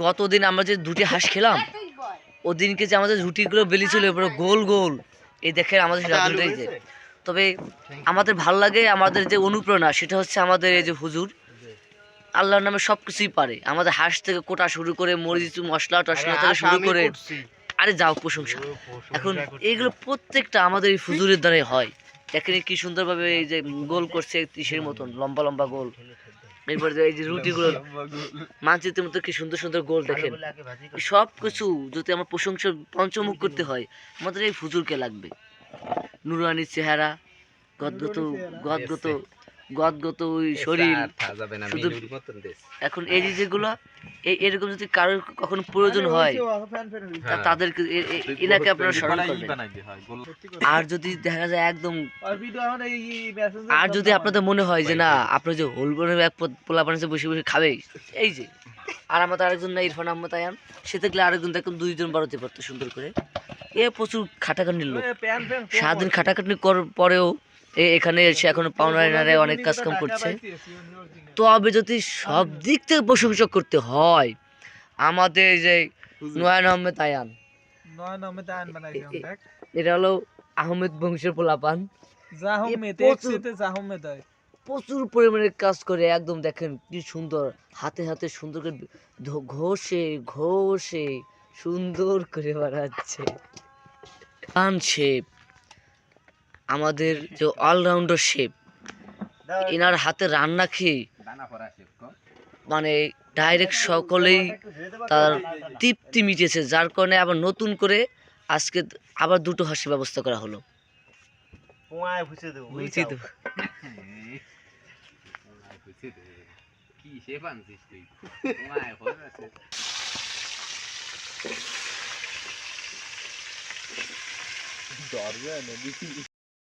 গতদিন আমরা যে দুটি হাঁস খেলাম, ওদিনকে যে আমাদের রুটিগুলো বেরিয়েছিল পুরো গোল গোল, এই দেখে আমাদের রাঁধুনিটাই যে। তবে আমাদের ভাল লাগে, আমাদের যে অনুপ্রেরণা সেটা হচ্ছে আমাদের এই যে হুজুর, আল্লাহর নামে সব কিছুই পারে। আমাদের হাঁস থেকে কোটা শুরু করে মরিচ মশলা টশলা থেকে শুরু করে, আরে যাও প্রশংসা। এখন এইগুলো প্রত্যেকটা আমাদের এই হুজুরের দ্বারাই হয়। দেখেন কি সুন্দরভাবে এই যে গোল করছে ত্রিশের মতন লম্বা লম্বা গোল। এরপরে এই যে রুটিগুলো মানচিত্রের মতো কি সুন্দর সুন্দর গোল দেখেন। সব কিছু যদি আমার প্রশংসা পঞ্চমুখ করতে হয়, আমাদের এই হুজুরকে লাগবে। নুরানি চেহারা, গদগত গদগত গদগত ওই শরীর শুধু। এখন এই যেগুলো এরকম যদি কারোর কখনো প্রয়োজন হয়, তাদেরকে এনাকে আপনারা স্মরণ করবেন। আর যদি দেখা যায় একদম, আর যদি আপনাদের মনে হয় যে না আপনার যে হোলবনের এক পোলা বানিয়েছে বসে বসে খাবে, এই যে আর আমাদের আরেকজন না ইরফান আহমদ আয়ান, সে থাকলে আরেকজন দেখুন দুইজন বাড়াতে পারতো সুন্দর করে। এ প্রচুর খাটাখাটনির লোক, সারাদিন খাটাখাটনি করার পরেও এখানে এসে এখনো পাওনারে অনেক কাজ কাম করছে। তবে যদি সব দিক থেকে প্রশংসা করতে হয়, আমাদের যে নয়ন আহমেদ আয়ান, এটা হলো আহমেদ বংশের পোলাপান, প্রচুর পরিমাণে কাজ করে। একদম দেখেন কি সুন্দর হাতে হাতে সুন্দর করে ঘষে ঘষে সুন্দর করে বানাচ্ছে। গান শেপ, আমাদের যে অলরাউন্ডার শেপ, এনার হাতে রান্না খেয়ে মানে ডাইরেক্ট সকলেই তার তৃপ্তি মিটেছে, যার কারণে আবার নতুন করে আজকে আবার দুটো হাসির ব্যবস্থা করা হলো।